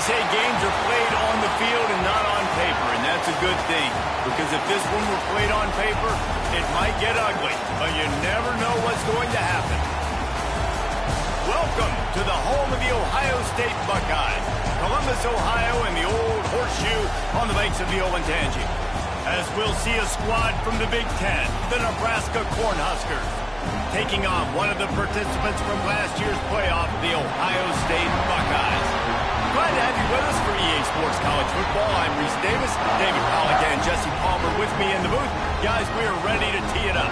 They say games are played on the field and not on paper, and that's a good thing. Because if this one were played on paper, it might get ugly, but you never know what's going to happen. Welcome to the home of the Ohio State Buckeyes, Columbus, Ohio, and the old horseshoe on the banks of the Olentangy. As we'll see a squad from the Big Ten, the Nebraska Cornhuskers, taking on one of the participants from last year's playoff, the Ohio State Buckeyes. Glad to have you with us for EA Sports College Football. I'm Reese Davis, David Pollack and Jesse Palmer with me in the booth. Guys, we are ready to tee it up.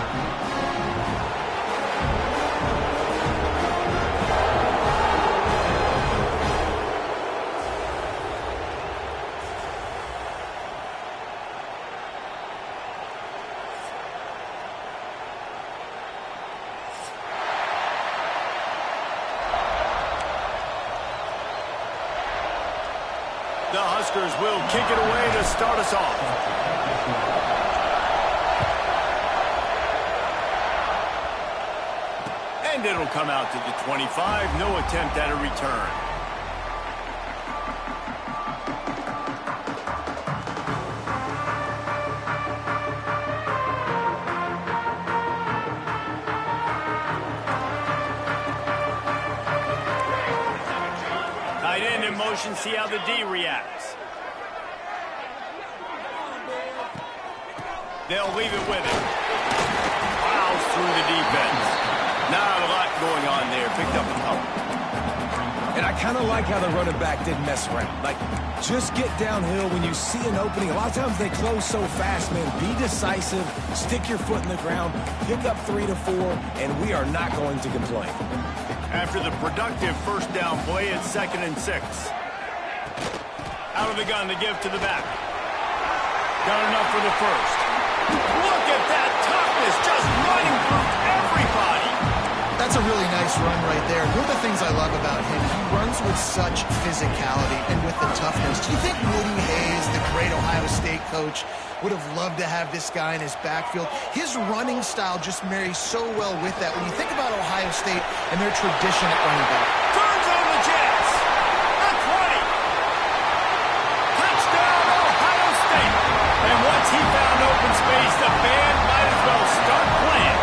The Huskers will kick it away to start us off. And it'll come out to the 25. No attempt at a return. Tight end in motion, see how the D reacts. They'll leave it with him. Plows through the defense. Not a lot going on there. Picked up a couple. And I kind of like how the running back didn't mess around. Like, just get downhill when you see an opening. A lot of times they close so fast, man. Be decisive. Stick your foot in the ground. Pick up 3 to 4, and we are not going to complain. After the productive first down play, it's 2nd and 6. Out of the gun to give to the back. Got enough for the first. Look at that toughness, just running through everybody. That's a really nice run right there. One of the things I love about him, he runs with such physicality and with the toughness. Do you think Woody Hayes, the great Ohio State coach, would have loved to have this guy in his backfield? His running style just marries so well with that. When you think about Ohio State and their tradition at running back. Turns on the Jets. The 20. Touchdown, Ohio State. And once he found open space, the band might as well start playing.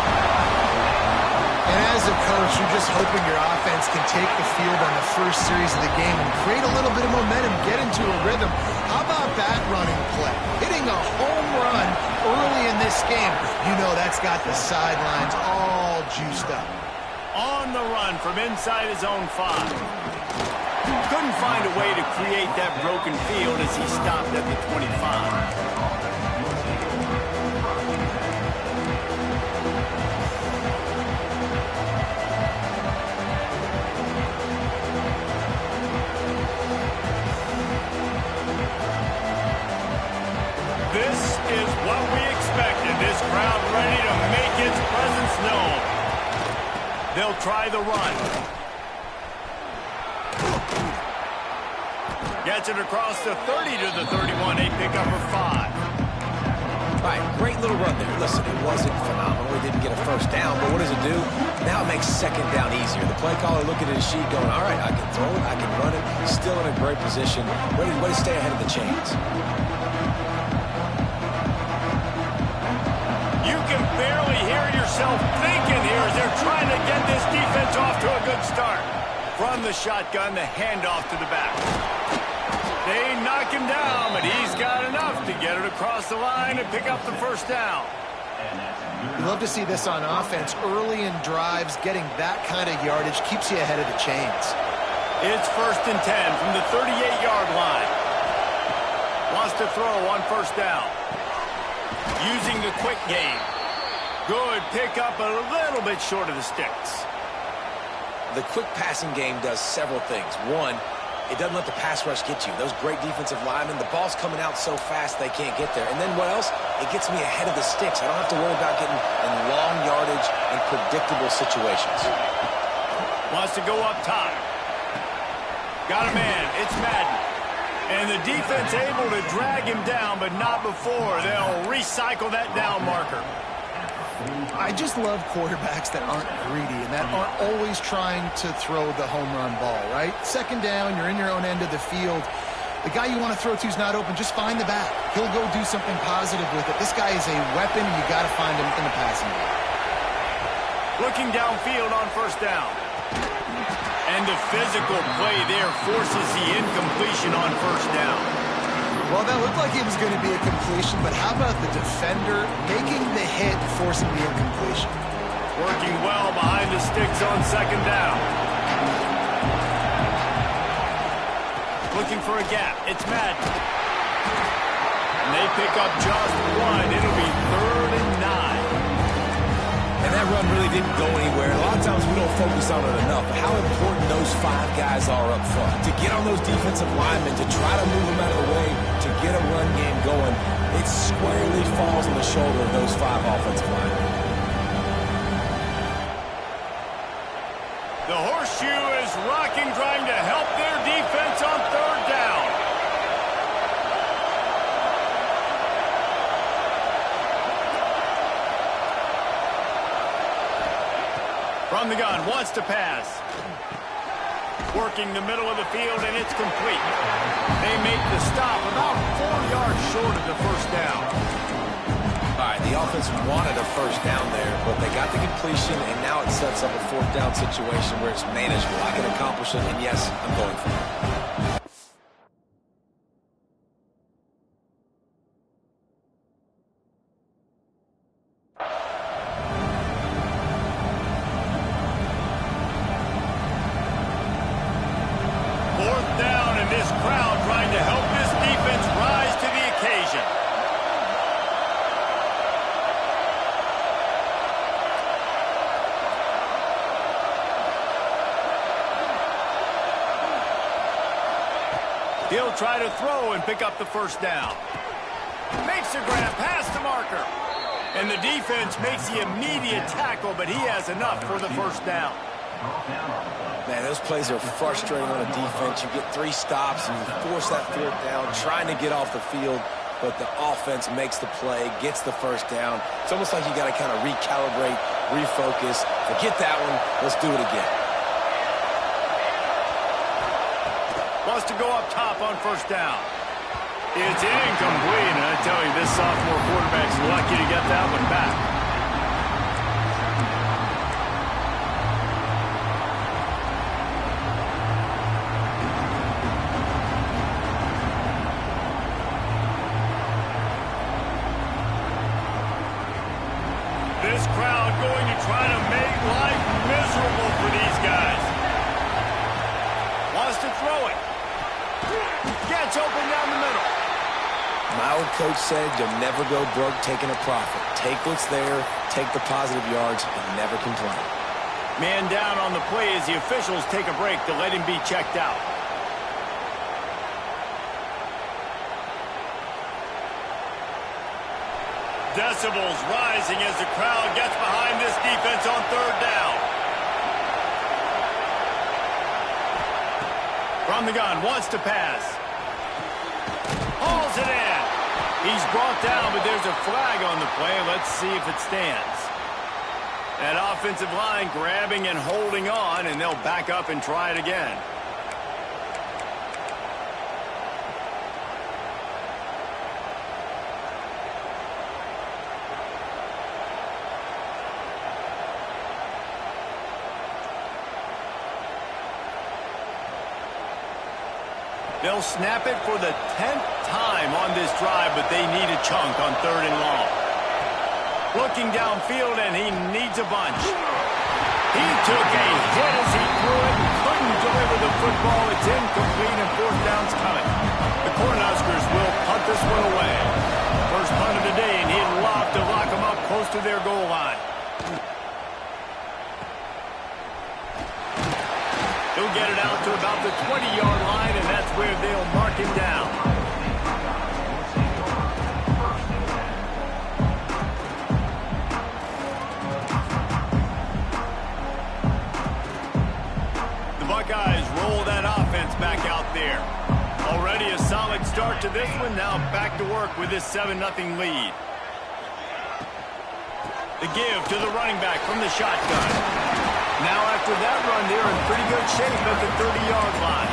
And as a coach, you're just hoping your offense can take the field on the first series of the game and create a little bit of momentum, get into a rhythm. How about that running play? Hitting a home run early in this game. You know that's got the sidelines all juiced up. On the run from inside his own 5. Couldn't find a way to create that broken field as he stopped at the 25. This is what we expected. This crowd ready to make its presence known. They'll try the run. Gets it across the 30 to the 31. A pickup of 5. All right, great little run there. Listen, it wasn't phenomenal. He didn't get a first down, but what does it do? Now it makes 2nd down easier. The play caller looking at his sheet going, all right, I can throw it, I can run it. Still in a great position. Ready to stay ahead of the chains. You can barely hear yourself thinking here as they're trying to get this defense off to a good start. From the shotgun, the handoff to the back. They knock him down, but he's got enough to get it across the line and pick up the first down. You love to see this on offense. Early in drives, getting that kind of yardage keeps you ahead of the chains. It's 1st and 10 from the 38-yard line. Wants to throw on first down. Using the quick game. Good pickup, a little bit short of the sticks. The quick passing game does several things. One, it doesn't let the pass rush get you. Those great defensive linemen, the ball's coming out so fast they can't get there. And then what else? It gets me ahead of the sticks. I don't have to worry about getting in long yardage and predictable situations. Wants to go up top. Got a man. It's Madden. And the defense able to drag him down, but not before. They'll recycle that down marker. I just love quarterbacks that aren't greedy and that aren't always trying to throw the home run ball, right? Second down, you're in your own end of the field. The guy you want to throw to is not open. Just find the back. He'll go do something positive with it. This guy is a weapon. You got to find him in the passing game. Looking downfield on first down. And the physical play there forces the incompletion on first down. Well, that looked like it was going to be a completion, but how about the defender making the hit, forcing the incompletion? Working well behind the sticks on second down. Looking for a gap. It's Madden. And they pick up just one. It'll be 3rd and 9. And that run really didn't go anywhere. A lot of times we don't focus on it enough, but how important those 5 guys are up front. To get on those defensive linemen, to try to move them out of the way, to get a run game going, it squarely falls on the shoulder of those 5 offensive linemen. The horseshoe is rocking, trying to help their defense on 3rd down. From the gun, wants to pass. Working the middle of the field, and it's complete. They make the stop about 4 yards short of the first down. All right, the offense wanted a first down there, but they got the completion, and now it sets up a 4th down situation where it's manageable. I can accomplish it, and yes, I'm going for it. He'll try to throw and pick up the first down. Makes a grab past the marker. And the defense makes the immediate tackle, but he has enough for the first down. Man, those plays are frustrating on a defense. You get 3 stops and you force that 4th down, trying to get off the field, but the offense makes the play, gets the first down. It's almost like you got to kind of recalibrate, refocus. Forget that one. Let's do it again. Wants to go up top on first down. It's incomplete, and I tell you, this sophomore quarterback's lucky to get that one back. This crowd going to try to make life miserable for these guys. Wants to throw it. Gets open down the middle. My old coach said you'll never go broke taking a profit. Take what's there, take the positive yards, and never complain. Man down on the play as the officials take a break to let him be checked out. Decibels rising as the crowd gets behind this defense on 3rd down. From the gun, wants to pass. Hauls it in. He's brought down, but there's a flag on the play. Let's see if it stands. That offensive line grabbing and holding on, and they'll back up and try it again. They'll snap it for the 10th time on this drive, but they need a chunk on 3rd and long. Looking downfield, and he needs a bunch. He took a hit as he threw it and couldn't deliver the football. It's incomplete, and 4th down's coming. The Cornhuskers will punt this one away. First punt of the day, and he'd love to lock them up close to their goal line. He'll get it out to about the 20-yard line, and that's where they'll mark him down. The Buckeyes roll that offense back out there. Already a solid start to this one. Now back to work with this 7-0 lead. The give to the running back from the shotgun. Now after that run, they're in pretty good shape at the 30-yard line.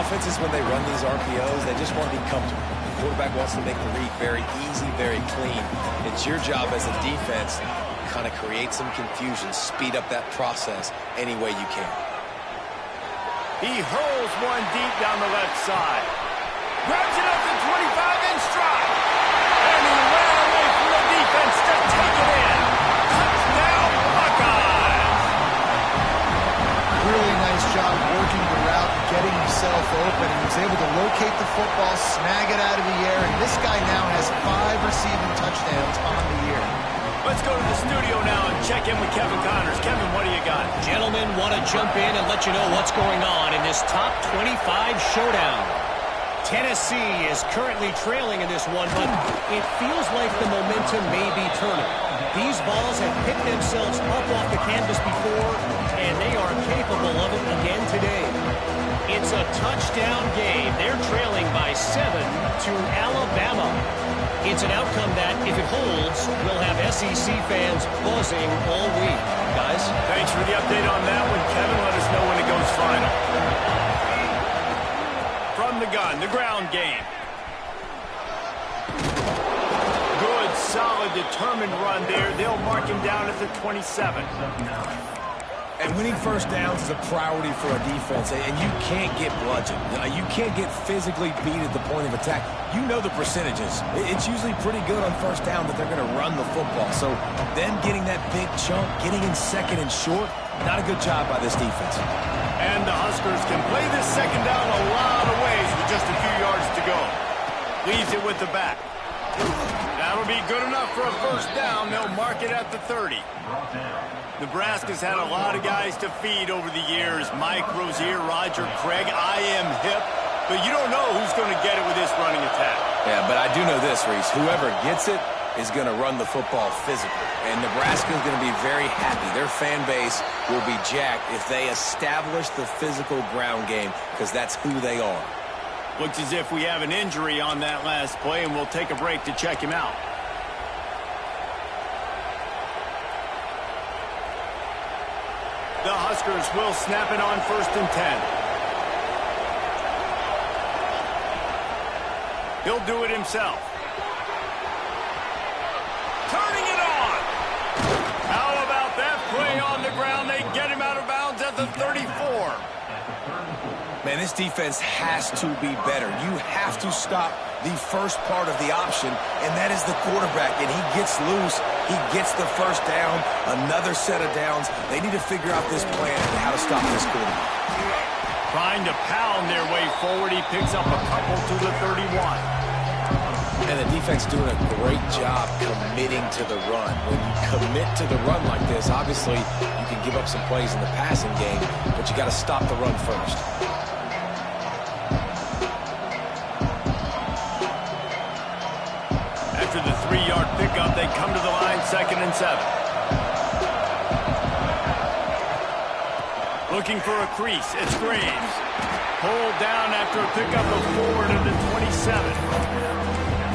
Offenses, when they run these RPOs, they just want to be comfortable. The quarterback wants to make the read very easy, very clean. It's your job as a defense to kind of create some confusion, speed up that process any way you can. He hurls one deep down the left side. Grabs it up to 25 in stride. And he ran away from the defense to take it in. Touchdown, Buckeyes! Really nice job working the route, getting himself open. He was able to locate the football, snag it out of the air, and this guy now has 5 receiving touchdowns on the year. Let's go to the studio now and check in with Kevin Connors. Kevin, what do you got? Gentlemen, want to jump in and let you know what's going on in this top 25 showdown. Tennessee is currently trailing in this one, but it feels like the momentum may be turning. These balls have picked themselves up off the canvas before, and they are capable of it again today. It's a touchdown game. They're trailing by 7 to Alabama. It's an outcome that, if it holds, will have SEC fans buzzing all week. Guys? Thanks for the update on that one, Kevin. Let us know when it goes final. From the gun, the ground game. Good, solid, determined run there. They'll mark him down at the 27. And winning first downs is a priority for a defense, and you can't get bludgeoned. You can't get physically beat at the point of attack. You know the percentages. It's usually pretty good on first down that they're going to run the football. So them getting that big chunk, getting in second and short, not a good job by this defense. And the Huskers can play this second down a lot of ways with just a few yards to go. Leaves it with the back. That'll be good enough for a first down. They'll mark it at the 30. Nebraska's had a lot of guys to feed over the years. Mike Rozier, Roger Craig, I am hip. But you don't know who's going to get it with this running attack. Yeah, but I do know this, Reese. Whoever gets it is going to run the football physically. And Nebraska is going to be very happy. Their fan base will be jacked if they establish the physical ground game, because that's who they are. Looks as if we have an injury on that last play, and we'll take a break to check him out. The Huskers will snap it on 1st and 10. He'll do it himself. Turning it on. How about that play on the ground? They get him out of bounds at the 34. Man, this defense has to be better. You have to stop the first part of the option, and that is the quarterback. And he gets loose. He gets the first down, another set of downs. They need to figure out this plan and how to stop this quarterback. Trying to pound their way forward. He picks up a couple to the 31. And the defense doing a great job committing to the run. When you commit to the run like this, obviously you can give up some plays in the passing game, but you got to stop the run first. After the 3-yard pickup, they come to the line, 2nd and 7. Looking for a crease. It's Graves. Pulled down after a pickup of 4 to the 27.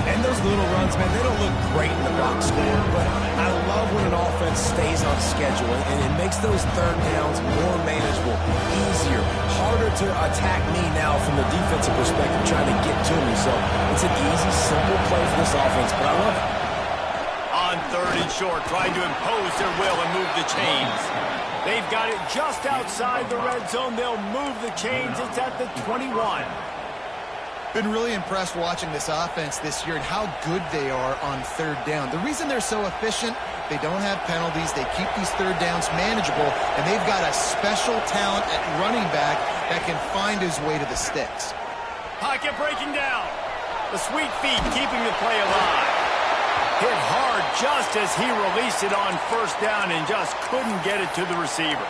And those little runs, man, they don't look great in the box score, but I love when an offense stays on schedule, and it makes those third downs more manageable, easier, harder to attack me now from the defensive perspective, trying to get to me. So it's an easy, simple play for this offense, but I love it. On 3rd and short, trying to impose their will and move the chains. They've got it just outside the red zone. They'll move the chains. It's at the 21. Been really impressed watching this offense this year and how good they are on 3rd down. The reason they're so efficient, they don't have penalties. They keep these 3rd downs manageable, and they've got a special talent at running back that can find his way to the sticks. Pocket breaking down. The sweet feet keeping the play alive. Hit hard just as he released it on 1st down and just couldn't get it to the receiver.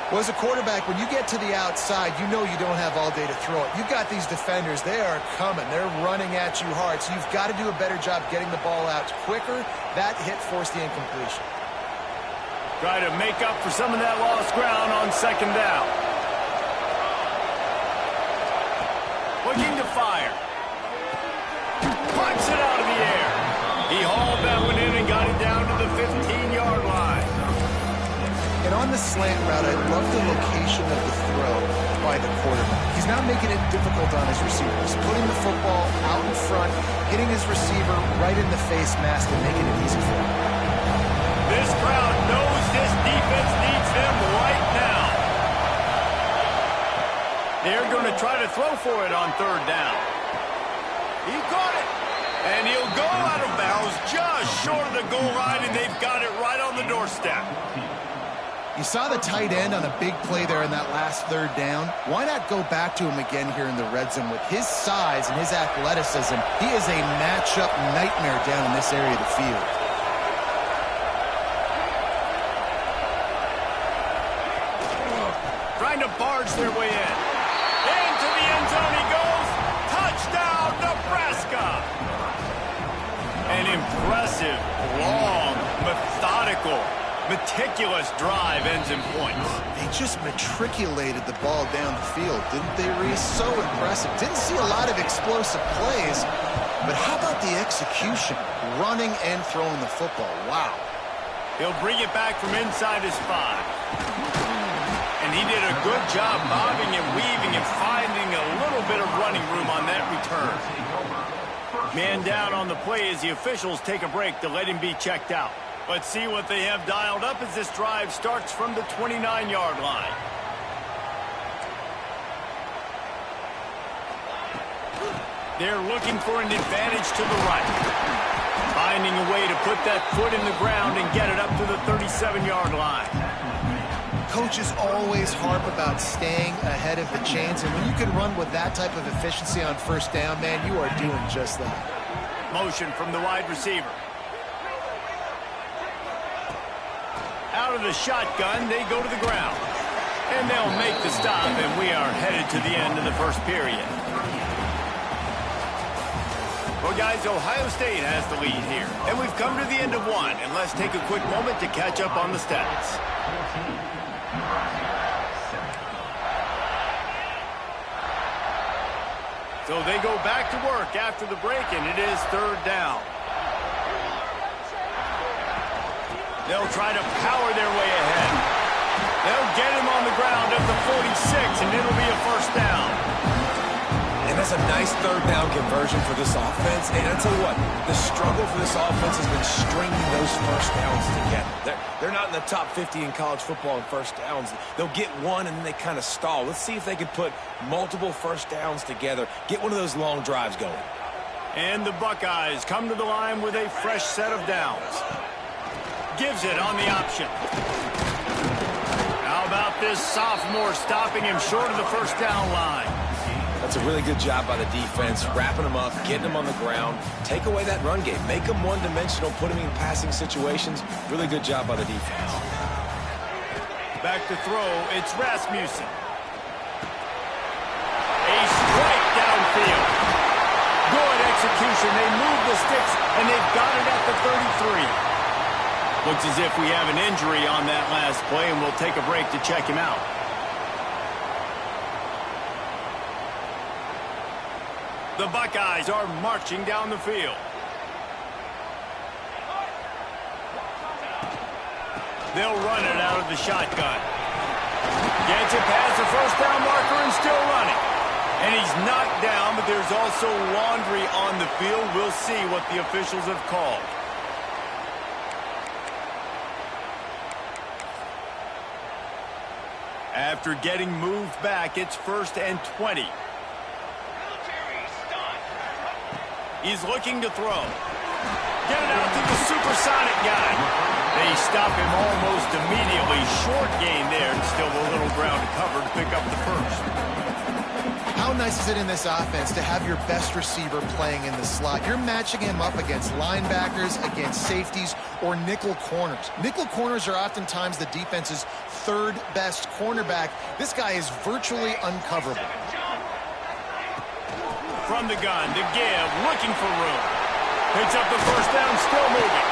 Well, as a quarterback, when you get to the outside, you know you don't have all day to throw it. You've got these defenders. They are coming. They're running at you hard. So you've got to do a better job getting the ball out quicker. That hit forced the incompletion. Try to make up for some of that lost ground on 2nd down. Looking to fire. Punch it out of the air. He hauled that one in and got it down to the Now on the slant route, I love the location of the throw by the quarterback. He's not making it difficult on his receiver. He's putting the football out in front, hitting his receiver right in the face mask and making it easy for him. This crowd knows this defense needs them right now. They're going to try to throw for it on third down. He caught it. And he'll go out of bounds just short of the goal line, and they've got it right on the doorstep. You saw the tight end on a big play there in that last third down. Why not go back to him again here in the red zone? With his size and his athleticism, he is a matchup nightmare down in this area of the field. Trying to barge their way in. Into the end zone he goes. Touchdown, Nebraska. An impressive, long, methodical, meticulous drive ends in points. They just matriculated the ball down the field, didn't they, Reese? So impressive. Didn't see a lot of explosive plays, but how about the execution? Running and throwing the football. Wow. He'll bring it back from inside his 5. And he did a good job bobbing and weaving and finding a little bit of running room on that return. Man down on the play as the officials take a break to let him be checked out. Let's see what they have dialed up as this drive starts from the 29-yard line. They're looking for an advantage to the right. Finding a way to put that foot in the ground and get it up to the 37-yard line. Coaches always harp about staying ahead of the chains, and when you can run with that type of efficiency on first down, man, you are doing just that. Motion from the wide receiver. Out of the shotgun, they go to the ground. And they'll make the stop, and we are headed to the end of the first period. Well, guys, Ohio State has the lead here. And we've come to the end of one, and let's take a quick moment to catch up on the stats. So they go back to work after the break, and it is third down. They'll try to power their way ahead. They'll get him on the ground at the 46, and it'll be a first down. And that's a nice third down conversion for this offense. And I'll tell you what, the struggle for this offense has been stringing those first downs together. They're not in the top 50 in college football in first downs. They'll get one, and then they kind of stall. Let's see if they can put multiple first downs together, get one of those long drives going. And the Buckeyes come to the line with a fresh set of downs. Gives it on the option. How about this sophomore stopping him short of the first down line? That's a really good job by the defense, wrapping them up, getting them on the ground. Take away that run game. Make them one-dimensional, put them in passing situations. Really good job by the defense. Back to throw, it's Rasmussen. A strike downfield. Good execution. They move the sticks, and they've got it at the 33. Looks as if we have an injury on that last play, and we'll take a break to check him out. The Buckeyes are marching down the field. They'll run it out of the shotgun. Gets it past the first down marker and still running. And he's knocked down, but there's also laundry on the field. We'll see what the officials have called. After getting moved back, it's 1st and 20. He's looking to throw. Get it out to the supersonic guy. They stop him almost immediately. Short gain there. Still a little ground to cover to pick up the first. How nice is it in this offense to have your best receiver playing in the slot? You're matching him up against linebackers, against safeties, or nickel corners. Nickel corners are oftentimes the defense's third best cornerback. This guy is virtually uncoverable. From the gun, the give, looking for room. Picks up the first down, still moving.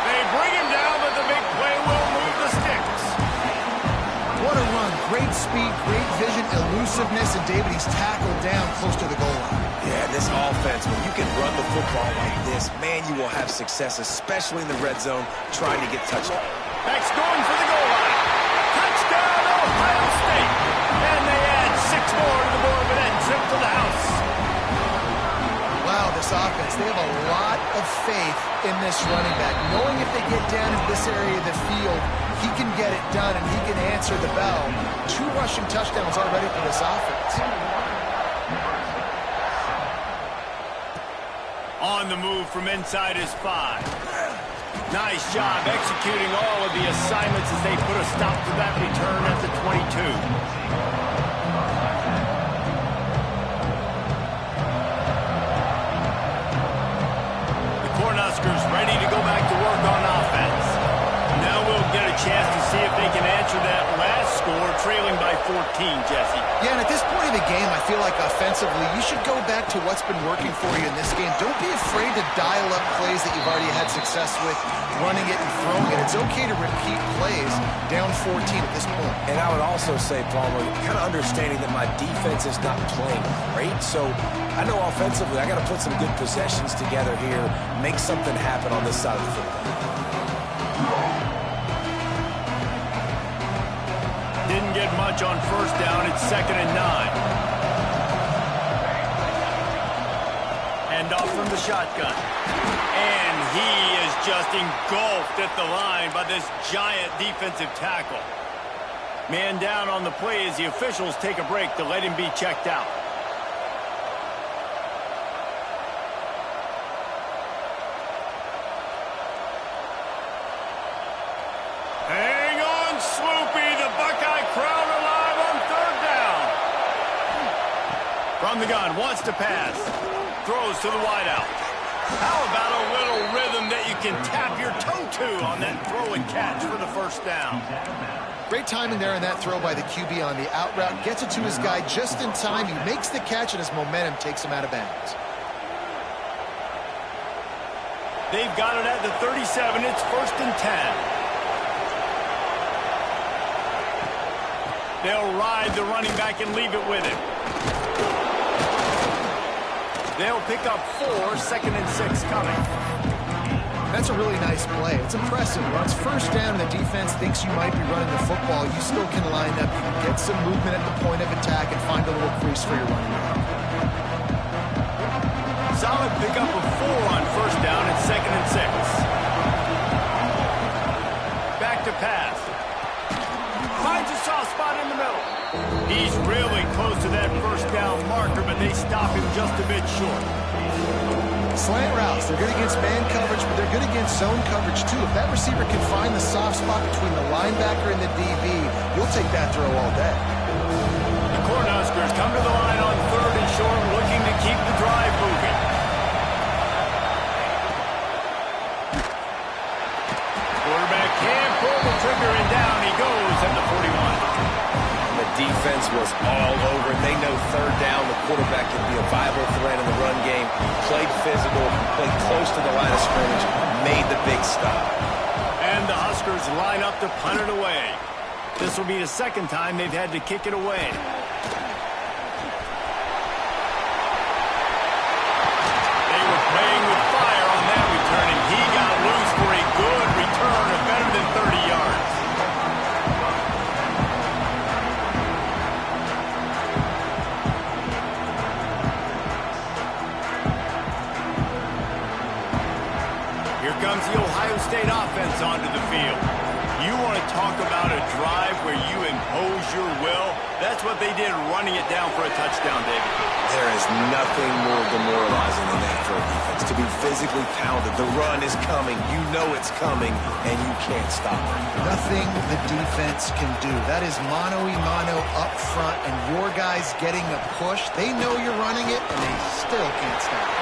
They bring him down, but the big play will move the sticks. What a run. Great speed, great vision, elusiveness, and David, he's tackled down close to the goal line. Yeah, this offense, when you can run the football like this, man, you will have success, especially in the red zone, trying to get touchdowns. Beck's going for the goal line. State. And they add 6 more to the board with that trip to the house. Wow, this offense, they have a lot of faith in this running back, knowing if they get down in this area of the field, he can get it done and he can answer the bell. 2 rushing touchdowns already for this offense. On the move from inside his 5. Nice job executing all of the assignments as they put a stop to that return at the 22. The Cornhuskers ready to go back to work on offense. Now we'll get a chance to see if they can answer that last score, trailing by 14, Jesse. Yeah, and at this point in the game, I feel like offensively, you should go back to what's been working for you in this game. Don't be afraid to dial up plays that you've already had success with, running it and throwing it. It's okay to repeat plays down 14 at this point. And I would also say, Palmer, kind of understanding that my defense is not playing great, so I know offensively I got to put some good possessions together here, make something happen on this side of the football. Didn't get much on first down. It's 2nd and 9. Hand off from the shotgun. And he is just engulfed at the line by this giant defensive tackle. Man down on the play as the officials take a break to let him be checked out. Hang on, Swoopy. The Buckeye crowd alive on 3rd down. From the gun, wants to pass. Throws to the wideout. How about a little rhythm that you can tap your toe to on that throw and catch for the 1st down? Great timing there on that throw by the QB on the out route. Gets it to his guy just in time. He makes the catch, and his momentum takes him out of bounds. They've got it at the 37. It's 1st and 10. They'll ride the running back and leave it with him. They'll pick up 4, 2nd and 6 coming. That's a really nice play. It's impressive. When it's 1st down and the defense thinks you might be running the football, you still can line up, get some movement at the point of attack, and find a little crease for your running back. Solid pickup of 4 on 1st down and 2nd and 6. Back to pass. Finds a soft spot in the middle. He's really close to that 1st down marker, but they stop him just a bit short. Slant routes, they're good against man coverage, but they're good against zone coverage too. If that receiver can find the soft spot between the linebacker and the DB, you'll take that throw all day. The Cornhuskers come to the line on 3rd and short, looking to keep the drive moving. Quarterback can't pull the trigger, and down he goes at the 41. The defense was all over. They know 3rd down, the quarterback can be a viable threat in the run game. Played physical, played close to the line of scrimmage, made the big stop. And the Huskers line up to punt it away. This will be the 2nd time they've had to kick it away. They were playing with fire on that return, and he got loose for a good return of better than 30 yards. Here comes the Ohio State offense onto the field. You want to talk about a drive where you impose your will? That's what they did, running it down for a touchdown, David. There is nothing more demoralizing than that for a defense. To be physically pounded, the run is coming, you know it's coming, and you can't stop it. Nothing the defense can do. That is mano-a-mano up front, and your guys getting a push. They know you're running it, and they still can't stop it.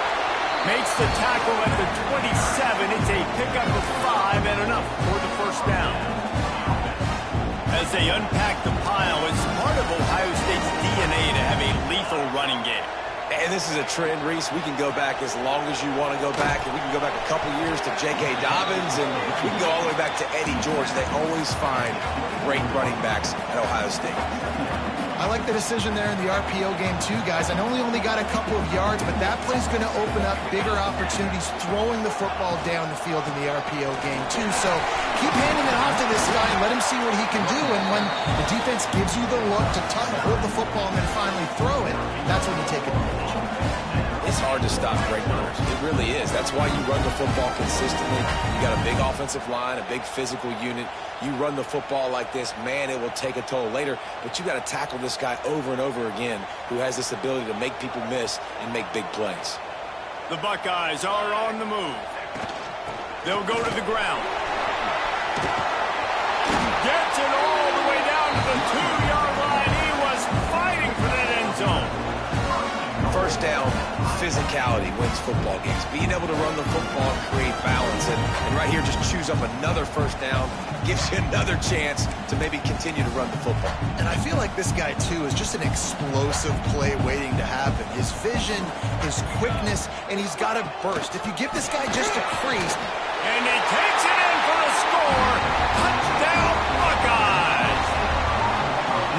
Makes the tackle at the 27. It's a pickup of 5 and enough for the 1st down. As they unpack the pile, it's part of Ohio State's DNA to have a lethal running game. And this is a trend, Reese. We can go back as long as you want to go back, and we can go back a couple years to J.K. Dobbins, and we can go all the way back to Eddie George. They always find great running backs at Ohio State. I like the decision there in the RPO game too, guys. I know he only got a couple of yards, but that play's going to open up bigger opportunities throwing the football down the field in the RPO game too. So keep handing it off to this guy and let him see what he can do. And when the defense gives you the look to hold the football and then finally throw it, that's when you take advantage. It's hard to stop great runners. It really is. That's why you run the football consistently. You got a big offensive line, a big physical unit. You run the football like this, man, it will take a toll later. But you got to tackle this guy over and over again who has this ability to make people miss and make big plays. The Buckeyes are on the move. They'll go to the ground. Gets it all the way down to the 2-yard line. He was fighting for that end zone. First down, physicality wins football games. Being able to run the football, create balance, and right here just choose up another first down, gives you another chance to maybe continue to run the football. And I feel like this guy, too, is just an explosive play waiting to happen. His vision, his quickness, and he's got a burst. If you give this guy just a crease. And he takes it in for the score. Touchdown, Buckeyes.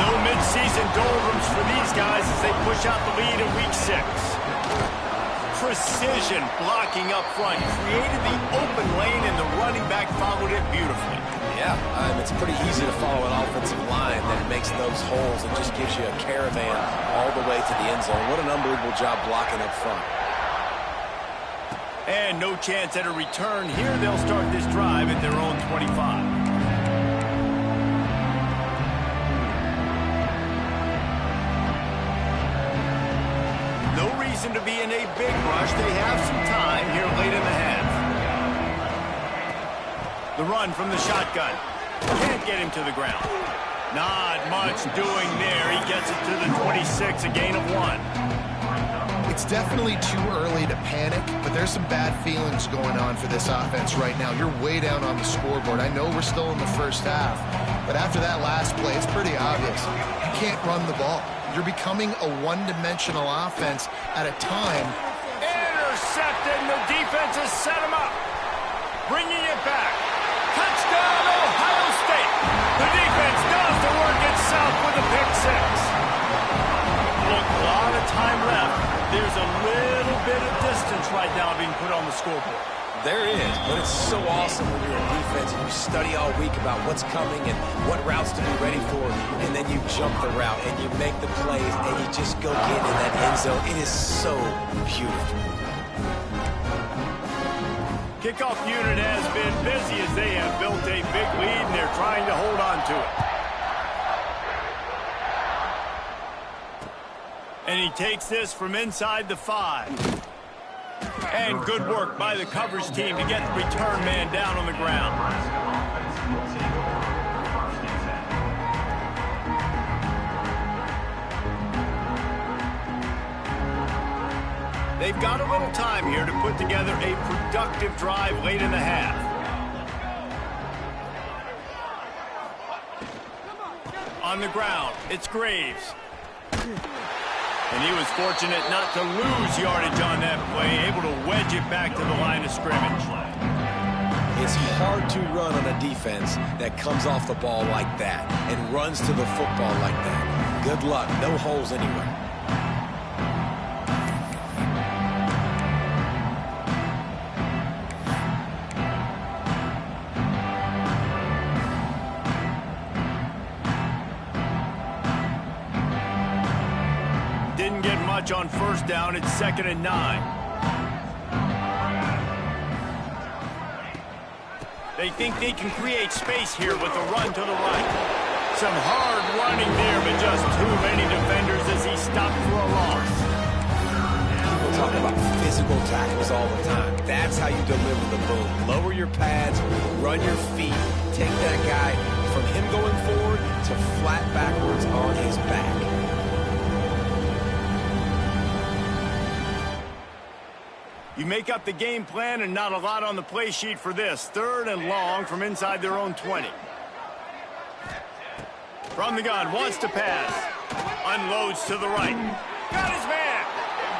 No midseason doldrums for these guys as they push out the lead in Week 6. Precision blocking up front. Created the open lane, and the running back followed it beautifully. Yeah, it's pretty easy to follow an offensive line that makes those holes and just gives you a caravan all the way to the end zone. What an unbelievable job blocking up front. And no chance at a return here. They'll start this drive at their own 25. No reason to be in a big rush. They have some time here late in the half. The run from the shotgun. Can't get him to the ground. Not much doing there. He gets it to the 26, a gain of 1. It's definitely too early to panic, but there's some bad feelings going on for this offense right now. You're way down on the scoreboard. I know we're still in the first half, but after that last play, it's pretty obvious. You can't run the ball. You're becoming a one-dimensional offense at a time. Intercepted, and the defense has set him up. Bringing it back. Touchdown, Ohio State. The defense does the work itself with a pick 6. Look, a lot of time left. There's a little bit of distance right now being put on the scoreboard. There is, but it's so awesome when you're in defense and you study all week about what's coming and what routes to be ready for, and then you jump the route and you make the plays and you just go get in that end zone. It is so beautiful. Kickoff unit has been busy as they have built a big lead and they're trying to hold on to it. And he takes this from inside the 5. And good work by the coverage team to get the return man down on the ground. They've got a little time here to put together a productive drive late in the half. On the ground, it's Graves. And he was fortunate not to lose yardage on that play, able to wedge it back to the line of scrimmage. It's hard to run on a defense that comes off the ball like that and runs to the football like that. Good luck. No holes anywhere. Didn't get much on first down. It's 2nd and 9. They think they can create space here with the run to the right. Some hard running there, but just too many defenders as he stopped for a loss. People talk about physical tackles all the time. That's how you deliver the boom. Lower your pads, run your feet, take that guy from him going forward to flat backwards on his back. You make up the game plan and not a lot on the play sheet for this. 3rd and long from inside their own 20. From the gun, wants to pass. Unloads to the right. Got his man.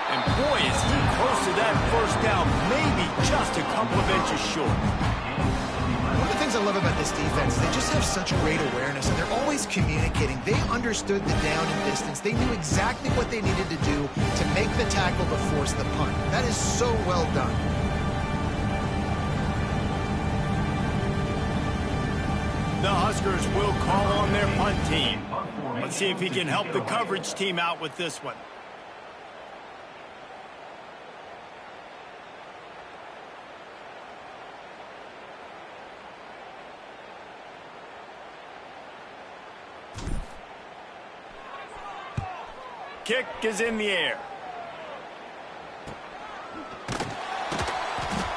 And boy, is he close to that first down, maybe just a couple of inches short. One of the things I love about this defense, they just have such great awareness, and they're always communicating. They understood the down and distance. They knew exactly what they needed to do to make the tackle to force the punt. That is so well done. The Huskers will call on their punt team. Let's see if he can help the coverage team out with this one. Kick is in the air.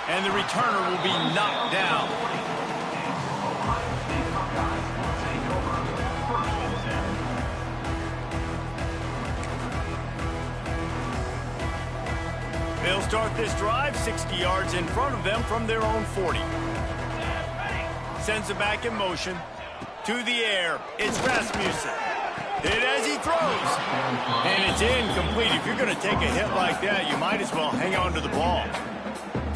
And the returner will be knocked down. They'll start this drive 60 yards in front of them from their own 40. Sends it back in motion. To the air. It's Rasmussen. Hit as he throws. And it's incomplete. If you're going to take a hit like that, you might as well hang on to the ball.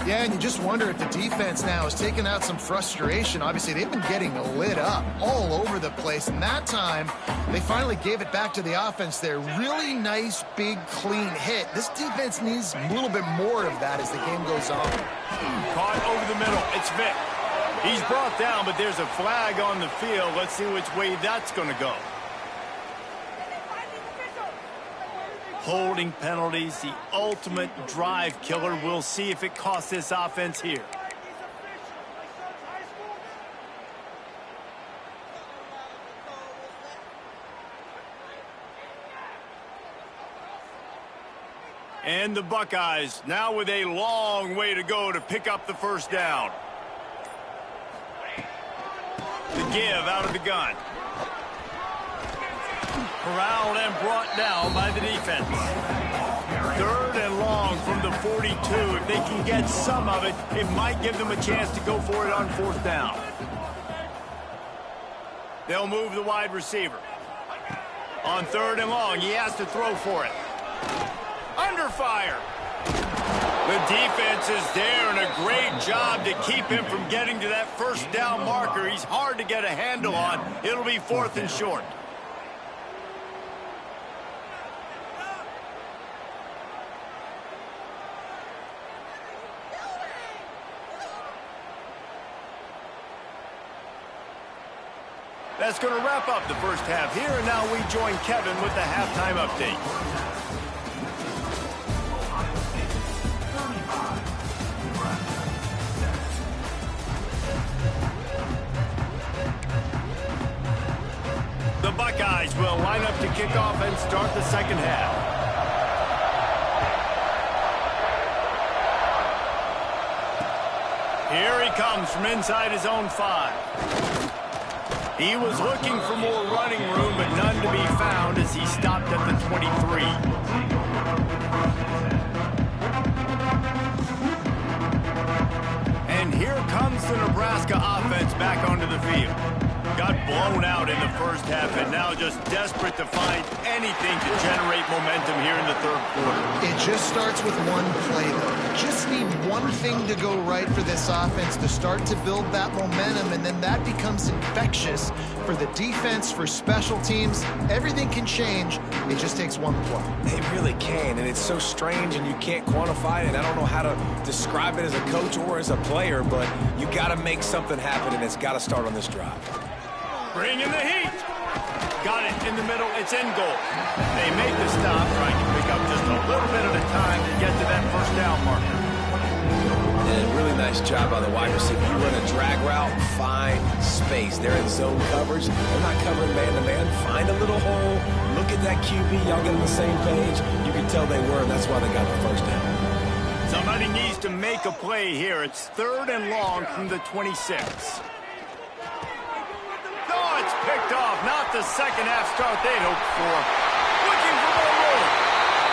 Yeah, and you just wonder if the defense now is taking out some frustration. Obviously, they've been getting lit up all over the place. And that time, they finally gave it back to the offense there. Really nice, big, clean hit. This defense needs a little bit more of that as the game goes on. Caught over the middle. It's Vick. He's brought down, but there's a flag on the field. Let's see which way that's going to go. Holding penalties, the ultimate drive killer. We'll see if it costs this offense here. And the Buckeyes now with a long way to go to pick up the first down. The give out of the gun. Corralled and brought down by the defense. 3rd and long from the 42. If they can get some of it, it might give them a chance to go for it on 4th down. They'll move the wide receiver. On 3rd and long, he has to throw for it. Under fire. The defense is there, and a great job to keep him from getting to that first down marker. He's hard to get a handle on. It'll be 4th and short. That's going to wrap up the first half here, and now we join Kevin with the halftime update. The Buckeyes will line up to kick off and start the second half. Here he comes from inside his own 5. He was looking for more running room, but none to be found as he stopped at the 23. And here comes the Nebraska offense back onto the field. Got blown out in the first half and now just desperate to find anything to generate momentum here in the 3rd quarter. It just starts with one play, though. You just need one thing to go right for this offense to start to build that momentum, and then that becomes infectious for the defense, for special teams. Everything can change. It just takes one play. It really can, and it's so strange, and you can't quantify it, and I don't know how to describe it as a coach or as a player, but you got to make something happen, and it's got to start on this drive. Bring in the heat. Got it in the middle. It's in goal. They make the stop, trying to pick up just a little bit at a time to get to that first down marker. And a really nice job by the wide receiver. You run a drag route, find space. They're in zone coverage. They're not covering man-to-man. Find a little hole. Look at that QB. Y'all get on the same page. You can tell they were, and that's why they got the first down. Somebody needs to make a play here. It's 3rd and long from the 26. It's picked off. Not the second half start they'd hoped for. Looking for more room.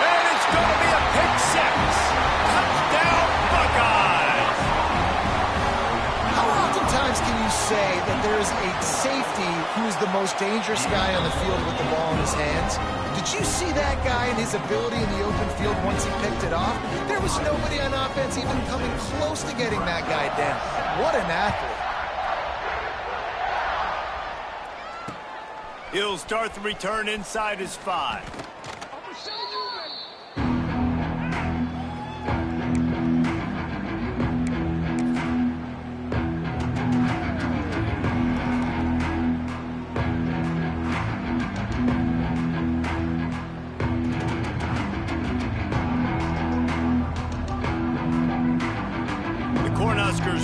And it's going to be a pick 6. Touchdown, Buckeyes. How oftentimes can you say that there is a safe safety who's the most dangerous guy on the field with the ball in his hands. Did you see that guy and his ability in the open field once he picked it off? There was nobody on offense even coming close to getting that guy down. What an athlete. He'll start the return inside his 5.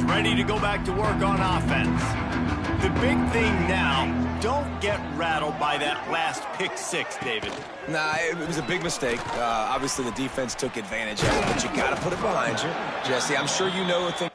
Ready to go back to work on offense. The big thing now, don't get rattled by that last pick 6, David. Nah, it was a big mistake. Obviously, the defense took advantage of it, but you got to put it behind you. Jesse, I'm sure you know a thing.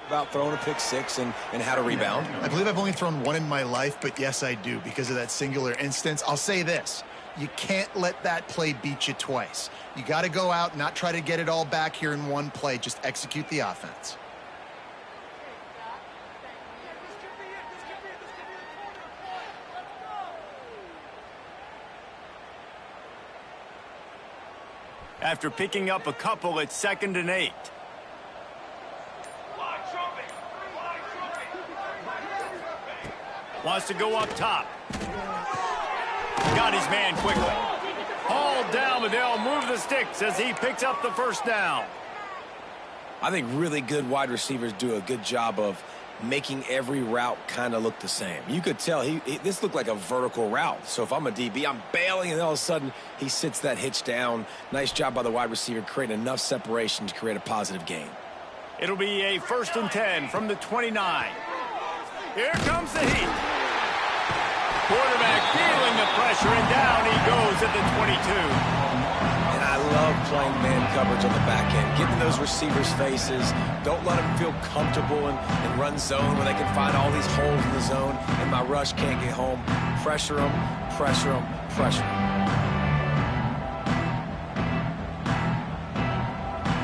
About throwing a pick 6 and how to rebound. I believe I've only thrown one in my life, but yes, I do because of that singular instance. I'll say this. You can't let that play beat you twice. You got to go out and not try to get it all back here in one play. Just execute the offense. After picking up a couple, it's 2nd and 8. Wants to go up top. Got his man quickly. Hauled down, but they'll move the sticks as he picks up the first down. I think really good wide receivers do a good job of making every route kind of look the same. You could tell this looked like a vertical route. So if I'm a DB, I'm bailing, and all of a sudden he sits that hitch down. Nice job by the wide receiver creating enough separation to create a positive gain. It'll be a 1st and 10 from the 29. Here comes the heat. Quarterback feeling the pressure, and down he goes at the 22. And I love playing man coverage on the back end. Get in those receivers' faces. Don't let them feel comfortable and run zone where they can find all these holes in the zone, and my rush can't get home. Pressure them, pressure them, pressure them.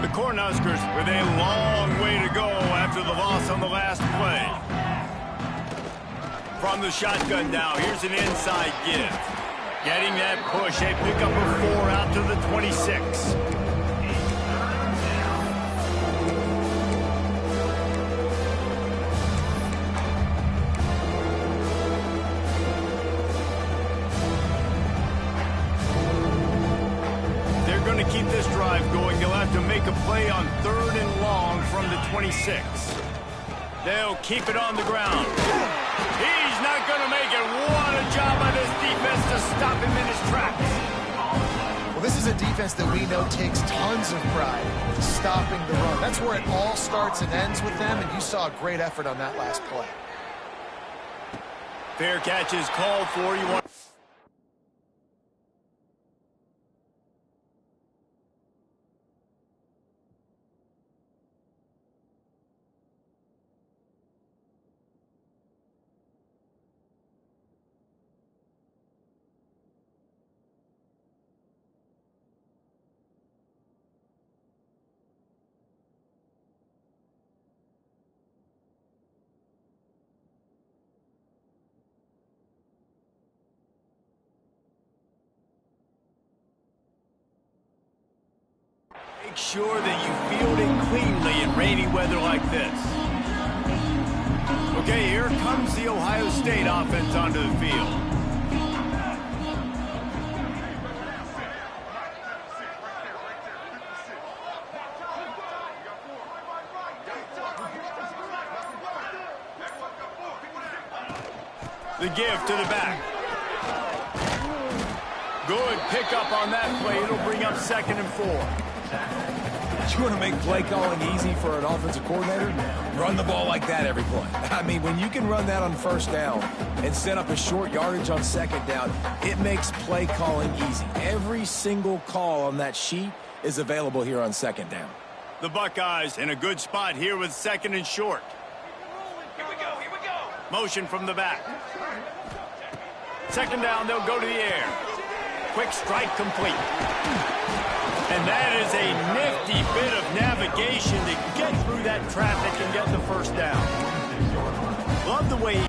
The Cornhuskers with a long way to go after the loss on the last play. From the shotgun now, here's an inside give. Getting that push, a pickup of 4 out to the 26. They're going to keep this drive going. They'll have to make a play on 3rd and long from the 26. They'll keep it on the ground. He's not going to make it. What a job by this defense to stop him in his tracks. Well, this is a defense that we know takes tons of pride in stopping the run. That's where it all starts and ends with them, and you saw a great effort on that last play. Fair catch is called for. You want... Make sure that you field it cleanly in rainy weather like this. Okay, here comes the Ohio State offense onto the field. The give to the back. Good pickup on that play. It'll bring up 2nd and 4. You want to make play calling easy for an offensive coordinator? Run the ball like that every play. I mean, when you can run that on first down and set up a short yardage on second down, it makes play calling easy. Every single call on that sheet is available here on second down. The Buckeyes in a good spot here with second and short. Here we go. Motion from the back. Second down, they'll go to the air. Quick strike complete. And that is a nifty bit of navigation to get through that traffic and get the first down. Love the way he...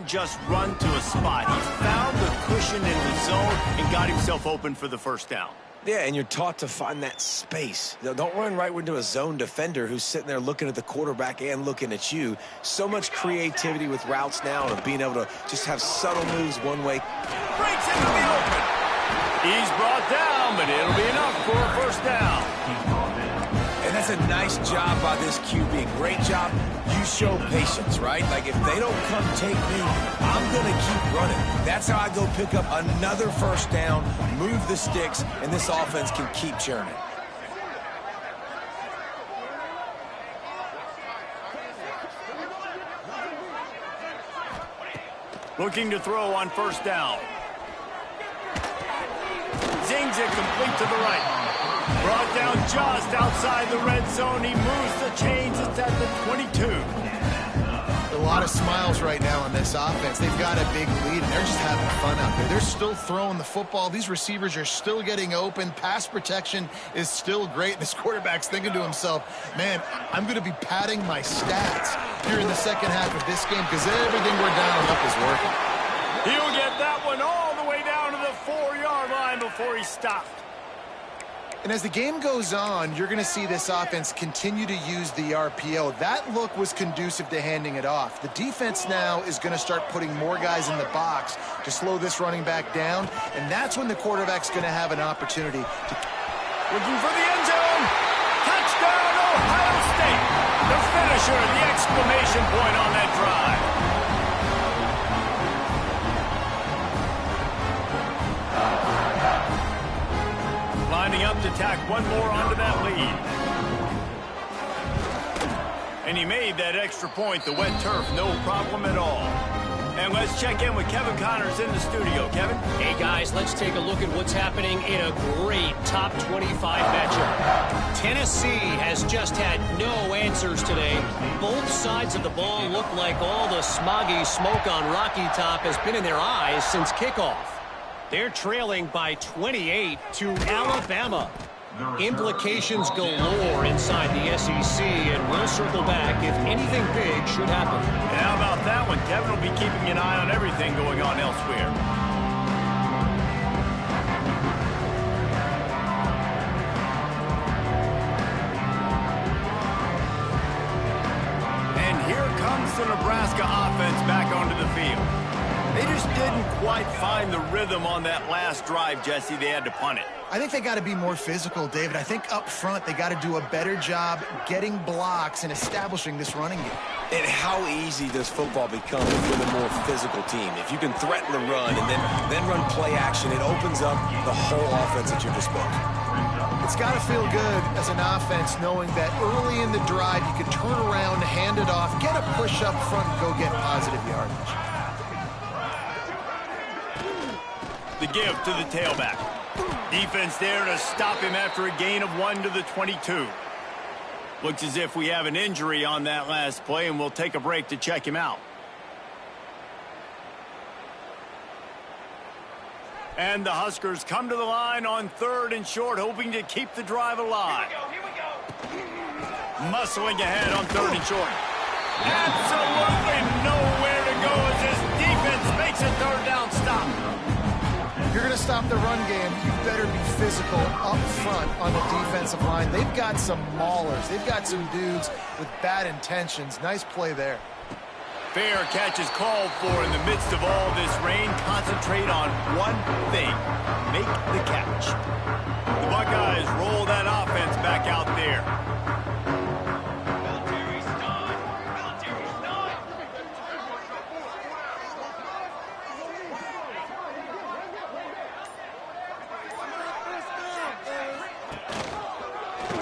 just run to a spot. He found the cushion in the zone and got himself open for the first down. Yeah, and you're taught to find that space. Don't run right into a zone defender who's sitting there looking at the quarterback and looking at you. So much creativity with routes now and being able to just have subtle moves one way. Breaks into the open. He's brought down, but it'll be enough for a first down. And that's a nice job by this QB. Great job. You show patience, right? Like, if they don't come take me, I'm going to keep running. That's how I go pick up another first down, move the sticks, and this offense can keep churning. Looking to throw on first down. Zings it complete to the right. Brought down just outside the red zone. He moves the chains. It's at the 22. A lot of smiles right now on this offense. They've got a big lead, and they're just having fun out there. They're still throwing the football. These receivers are still getting open. Pass protection is still great. This quarterback's thinking to himself, man, I'm going to be padding my stats here in the second half of this game because everything we're dialing up is working. He'll get that one all the way down to the 4-yard line before he stopped. And as the game goes on, you're going to see this offense continue to use the RPO. That look was conducive to handing it off. The defense now is going to start putting more guys in the box to slow this running back down, and that's when the quarterback's going to have an opportunity to... Looking for the end zone. Touchdown, Ohio State. The finisher, the exclamation point on that drive. Lining up to tack one more onto that lead. And he made that extra point, the wet turf, no problem at all. And let's check in with Kevin Connors in the studio. Kevin? Hey, guys, let's take a look at what's happening in a great top 25 matchup. Tennessee has just had no answers today. Both sides of the ball look like all the smoggy smoke on Rocky Top has been in their eyes since kickoff. They're trailing by 28 to Alabama. Implications galore inside the SEC, and we'll circle back if anything big should happen. And how about that one? Kevin will be keeping an eye on everything going on elsewhere. And here comes the Nebraska offense back onto the field. They just didn't quite find the rhythm on that last drive, Jesse. They had to punt it. I think they got to be more physical, David. I think up front they got to do a better job getting blocks and establishing this running game. And how easy does football become with a more physical team? If you can threaten the run and then run play action, it opens up the whole offense at your disposal. It's got to feel good as an offense knowing that early in the drive you can turn around, hand it off, get a push up front, and go get positive yardage. The give to the tailback. Defense there to stop him after a gain of 1 to the 22. Looks as if we have an injury on that last play, and we'll take a break to check him out. And the Huskers come to the line on 3rd and short, hoping to keep the drive alive. Here we go. Muscling ahead on 3rd and short. Absolutely nowhere to go as this defense makes a 3rd down stop. If you're going to stop the run game, you better be physical up front on the defensive line. They've got some maulers. They've got some dudes with bad intentions. Nice play there. Fair catch is called for in the midst of all this rain. Concentrate on one thing. Make the catch. The Buckeyes roll that offense back out there.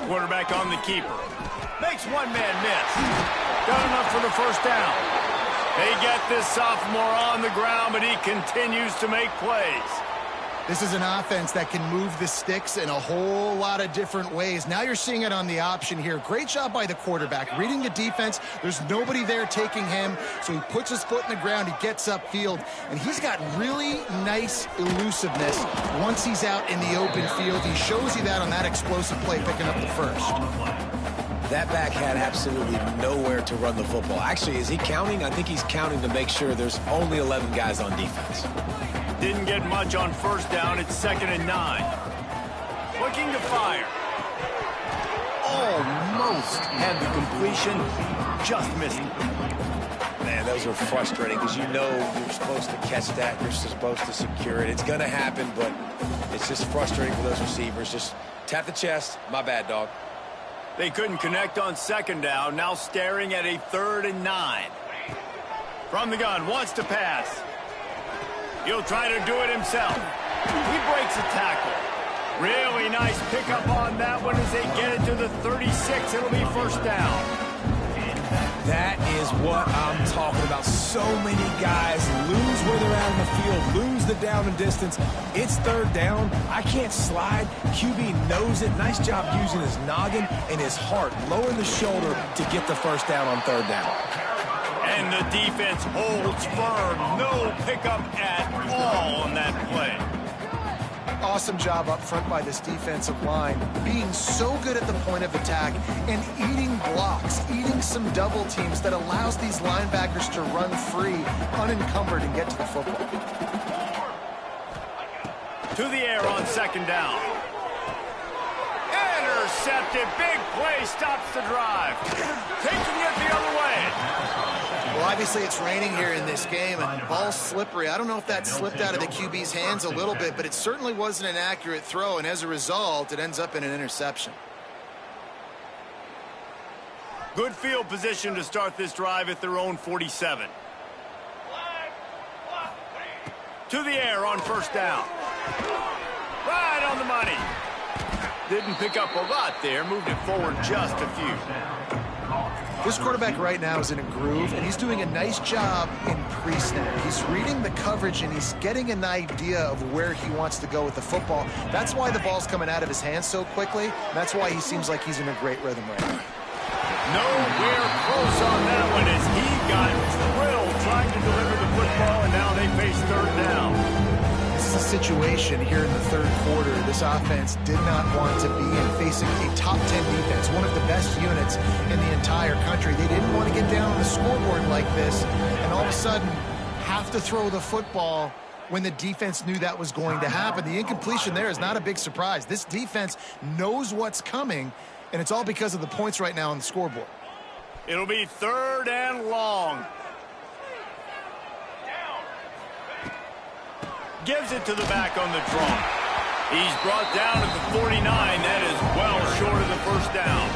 Quarterback on the keeper. Makes one man miss. Got enough for the 1st down. They get this sophomore on the ground, but he continues to make plays. This is an offense that can move the sticks in a whole lot of different ways. Now you're seeing it on the option here. Great job by the quarterback. Reading the defense, there's nobody there taking him, so he puts his foot in the ground, he gets upfield, and he's got really nice elusiveness once he's out in the open field. He shows you that on that explosive play, picking up the 1st. That back had absolutely nowhere to run the football. Actually, is he counting? I think he's counting to make sure there's only 11 guys on defense. Didn't get much on 1st down. It's 2nd and 9. Looking to fire. Almost had the completion. Just missed it. Man, those are frustrating because you know you're supposed to catch that. You're supposed to secure it. It's going to happen, but it's just frustrating for those receivers. Just tap the chest. My bad, dog. They couldn't connect on 2nd down. Now staring at a 3rd and 9. From the gun, wants to pass. He'll try to do it himself. He breaks a tackle. Really nice pickup on that one as they get it to the 36. It'll be 1st down. That is what I'm talking about. So many guys lose where they're at in the field, lose the down and distance. It's 3rd down. I can't slide. QB knows it. Nice job using his noggin and his heart, lowering the shoulder to get the 1st down on 3rd down. And the defense holds firm. No pickup at all on that play. Awesome job up front by this defensive line, being so good at the point of attack and eating blocks, eating some double teams that allows these linebackers to run free, unencumbered, and get to the football. To the air on 2nd down. Intercepted. Big play stops the drive. Taking it the other way. Well, obviously it's raining here in this game, and the ball's slippery. I don't know if that slipped out of the QB's hands a little bit, but it certainly wasn't an accurate throw, and as a result, it ends up in an interception. Good field position to start this drive at their own 47. To the air on 1st down. Right on the money. Didn't pick up a lot there, moved it forward just a few. This quarterback right now is in a groove, and he's doing a nice job in pre-snap. He's reading the coverage, and he's getting an idea of where he wants to go with the football. That's why the ball's coming out of his hands so quickly. And that's why he seems like he's in a great rhythm right now. Nowhere close on that one as he got thrilled trying to deliver the football, and now they face third down. This is a situation here in the third quarter this offense did not want to be in, facing a top 10 defense, one of the best units in the entire country. They didn't want to get down on the scoreboard like this and all of a sudden have to throw the football when the defense knew that was going to happen. The incompletion there is not a big surprise. This defense knows what's coming, and it's all because of the points right now on the scoreboard. It'll be third and long. Gives it to the back on the draw. He's brought down at the 49. That is well short of the first down.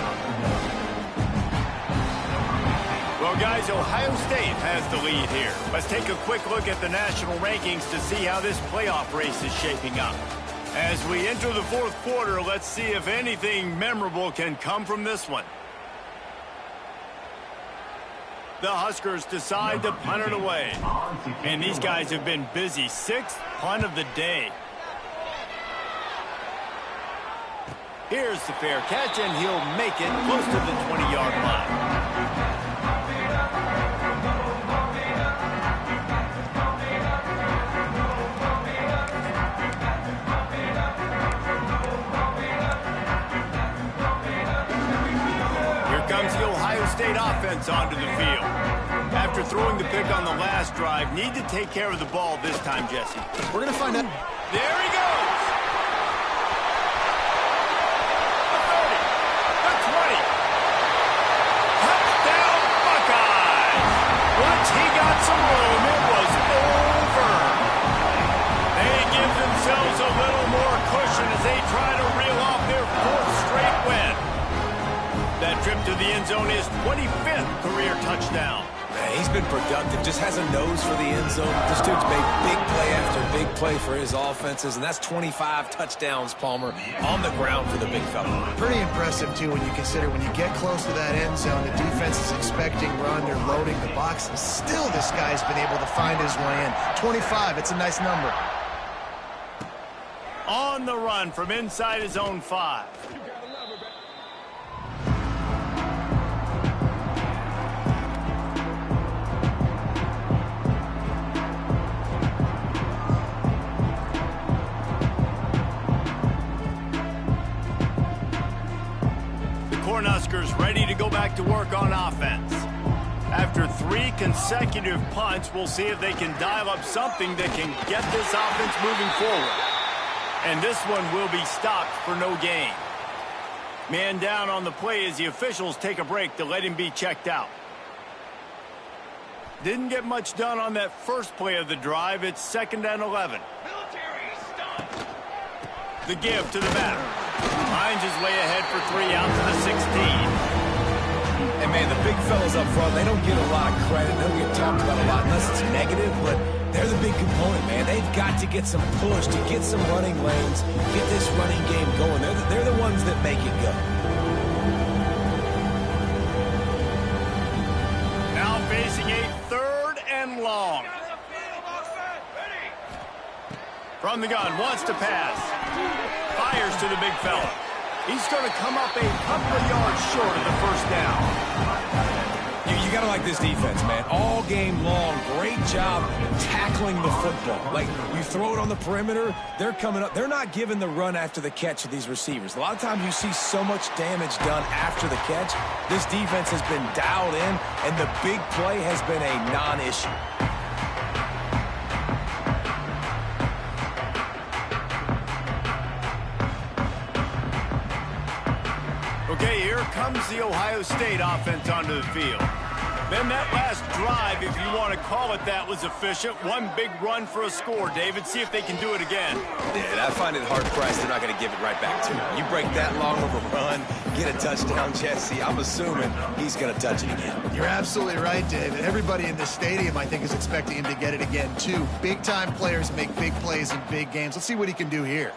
Well, guys, Ohio State has the lead here. Let's take a quick look at the national rankings to see how this playoff race is shaping up. As we enter the fourth quarter, let's see if anything memorable can come from this one. The Huskers decide to punt it away. And these guys have been busy. Sixth punt of the day. Here's the fair catch, and he'll make it close to the 20-yard line. The Ohio State offense onto the field. After throwing the pick on the last drive, need to take care of the ball this time, Jesse. We're going to find out. There he goes. The 30. The 20. Touchdown, Buckeyes. Once he got some room, it was over. They give themselves a little more cushion as they try to reel off their fourth straight win. That trip to the end zone is 25th career touchdown. Man, he's been productive, just has a nose for the end zone. This dude's made big play after big play for his offenses, and that's 25 touchdowns, Palmer, on the ground for the big fella. Pretty impressive, too, when you consider when you get close to that end zone, the defense is expecting run, they're loading the box, and still this guy's been able to find his way in. 25, it's a nice number. On the run from inside his own 5. Cornhuskers ready to go back to work on offense. After 3 consecutive punts, we'll see if they can dial up something that can get this offense moving forward. And this one will be stopped for no gain. Man down on the play as the officials take a break to let him be checked out. Didn't get much done on that first play of the drive. It's 2nd and 11. The give to the back. Finds his way ahead for 3 out to the 16. And, man, the big fellas up front, they don't get a lot of credit. They don't get talked about a lot unless it's negative, but they're the big component, man. They've got to get some push, to get some running lanes, get this running game going. They're the ones that make it go. Now facing a 3rd and long. From the gun, wants to pass. Fires to the big fella. He's going to come up a couple of yards short of the first down. You got to like this defense, man. All game long, great job tackling the football. Like, you throw it on the perimeter, they're coming up. They're not giving the run after the catch to these receivers. A lot of times you see so much damage done after the catch. This defense has been dialed in, and the big play has been a non-issue. Okay, here comes the Ohio State offense onto the field. Then that last drive, if you want to call it that, was efficient. One big run for a score, David. See if they can do it again. Yeah, I find it hard-pressed they're not going to give it right back to him. You break that long of a run, get a touchdown, Jesse, I'm assuming he's going to touch it again. You're absolutely right, David. Everybody in this stadium, I think, is expecting him to get it again, too. Big-time players make big plays in big games. Let's see what he can do here.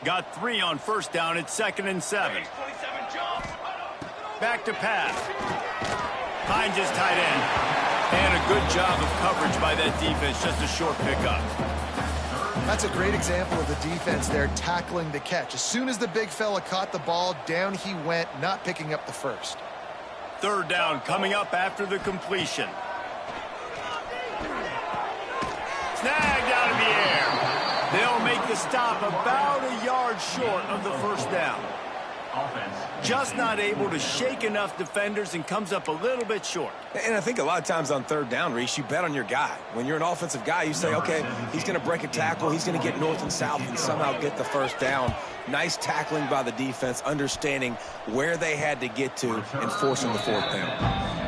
Got 3 on first down. It's 2nd and 7. Back to pass. Finds his tight end. And a good job of coverage by that defense. Just a short pickup. That's a great example of the defense there tackling the catch. As soon as the big fella caught the ball, down he went, not picking up the first. Third down coming up after the completion. Snagged out of the air. They'll make the stop about a yard short of the first down. Just not able to shake enough defenders and comes up a little bit short. And I think a lot of times on third down, Reese, you bet on your guy. When you're an offensive guy, you say, okay, he's going to break a tackle, he's going to get north and south and somehow get the first down. Nice tackling by the defense, understanding where they had to get to and forcing the fourth down.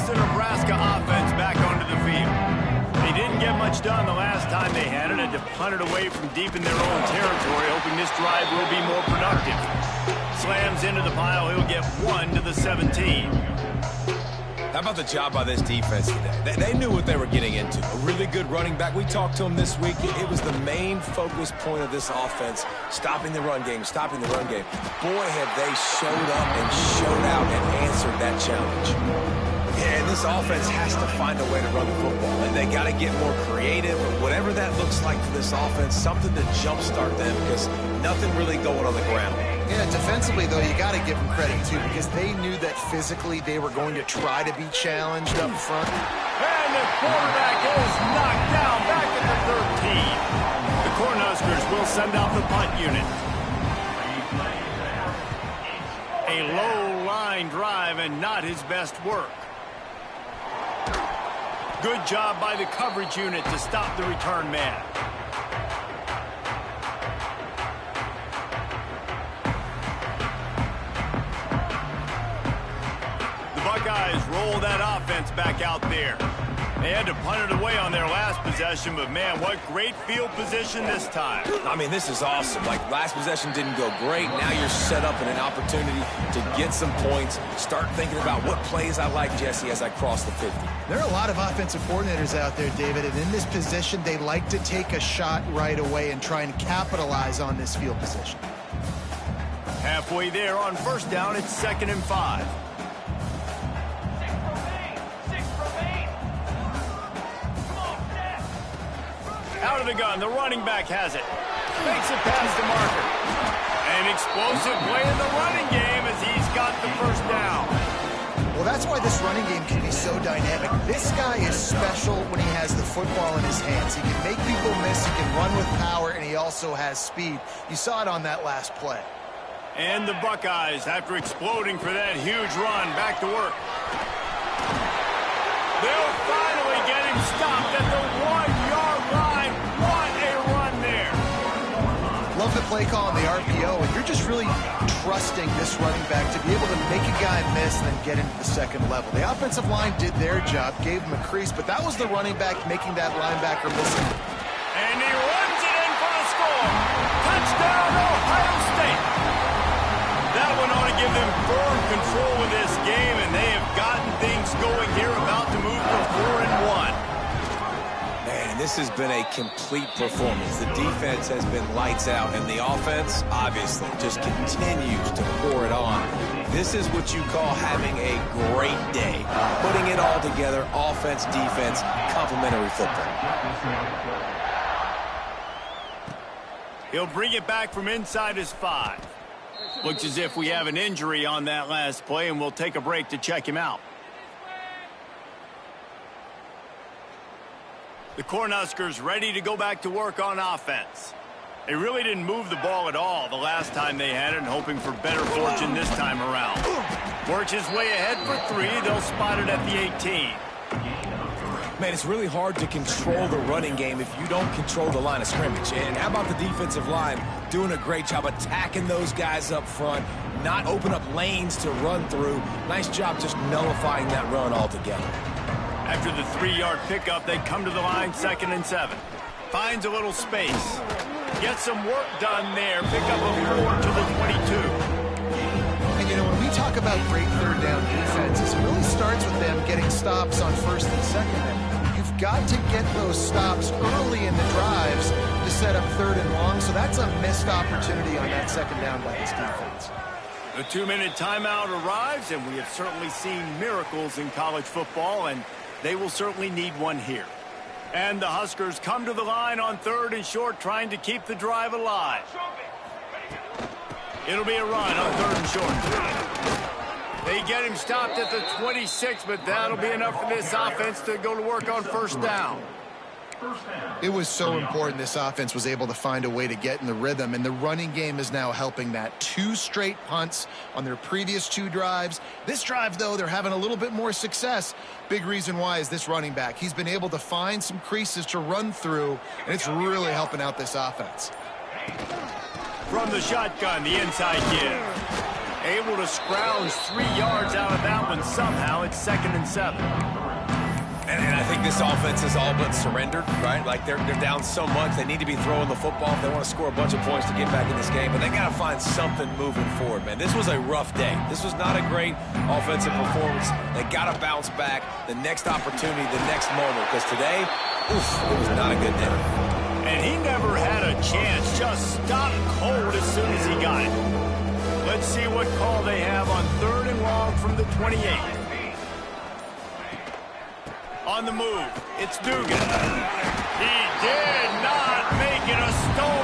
The Nebraska offense back onto the field. They didn't get much done the last time they had it. Had to punt it away from deep in their own territory, hoping this drive will be more productive. Slams into the pile. He'll get 1 to the 17. How about the job by this defense today? They knew what they were getting into. A really good running back. We talked to him this week. It was the main focus point of this offense, stopping the run game, stopping the run game. Boy, have they showed up and showed out and answered that challenge. Yeah, and this offense has to find a way to run the football, and they got to get more creative, whatever that looks like for this offense, something to jumpstart them because nothing really going on the ground. Yeah, defensively, though, you got to give them credit, too, because they knew that physically they were going to try to be challenged up front. And the quarterback is knocked down back at the 13. The Cornhuskers will send out the punt unit. A low-line drive and not his best work. Good job by the coverage unit to stop the return man. The Buckeyes roll that offense back out there. They had to punt it away on their last possession, but man, what great field position this time. I mean, this is awesome. Like, last possession didn't go great. Now you're set up in an opportunity to get some points. Start thinking about what plays I like, Jesse, as I cross the 50. There are a lot of offensive coordinators out there, David, and in this position, they like to take a shot right away and try and capitalize on this field position. Halfway there on first down, it's 2nd and 5. Out of the gun, the running back has it. Makes it past the marker. An explosive play in the running game as he's got the first down. Well, that's why this running game can be so dynamic. This guy is special when he has the football in his hands. He can make people miss, he can run with power, and he also has speed. You saw it on that last play. And the Buckeyes, after exploding for that huge run, back to work. They'll finally get him stopped at the 1-yard line. What a run there. Love the play call on the RPO, and you're just really trusting this running back to be able to make a guy miss and then get into the second level. The offensive line did their job, gave him a crease, but that was the running back making that linebacker miss. And he runs it in for the score. Touchdown, Ohio State. That one ought to give them firm control of this game, and they have gotten things going here, about to move to 4-1. Man, this has been a complete performance. The defense has been lights out, and the offense, obviously, just continues to pour it on. This is what you call having a great day. Putting it all together, offense, defense, complementary football. He'll bring it back from inside his 5. Looks as if we have an injury on that last play, and we'll take a break to check him out. The Cornhuskers ready to go back to work on offense. They really didn't move the ball at all the last time they had it, and hoping for better fortune this time around. Works his way ahead for 3. They'll spot it at the 18. Man, it's really hard to control the running game if you don't control the line of scrimmage. And how about the defensive line doing a great job attacking those guys up front, not open up lanes to run through. Nice job just nullifying that run altogether. After the 3-yard pickup, they come to the line, 2nd and 7. Finds a little space. Gets some work done there. Pick up a 4 to the 22. And, you know, when we talk about great third down defenses, it really starts with them getting stops on 1st and 2nd. got to get those stops early in the drives to set up 3rd and long, so that's a missed opportunity on that 2nd down by this defense. The 2-minute timeout arrives, and we have certainly seen miracles in college football, and they will certainly need one here. And the Huskers come to the line on 3rd and short, trying to keep the drive alive. It'll be a run on 3rd and short. They get him stopped at the 26, but that'll be enough for this offense to go to work on 1st down. It was so important this offense was able to find a way to get in the rhythm, and the running game is now helping that. 2 straight punts on their previous 2 drives. This drive, though, they're having a little bit more success. Big reason why is this running back. He's been able to find some creases to run through, and it's really helping out this offense. From the shotgun, the inside give. Able to scrounge 3 yards out of that one somehow. It's 2nd and 7. And I think this offense is all but surrendered, right? Like they're down so much. They need to be throwing the football if they want to score a bunch of points to get back in this game. But they got to find something moving forward, man. This was a rough day. This was not a great offensive performance. They got to bounce back the next opportunity, the next moment. Because today, oof, it was not a good day. And he never had a chance. Just stopped cold as soon as he got it. Let's see what call they have on 3rd and long from the 28. On the move, it's Dugan. He did not make it a stone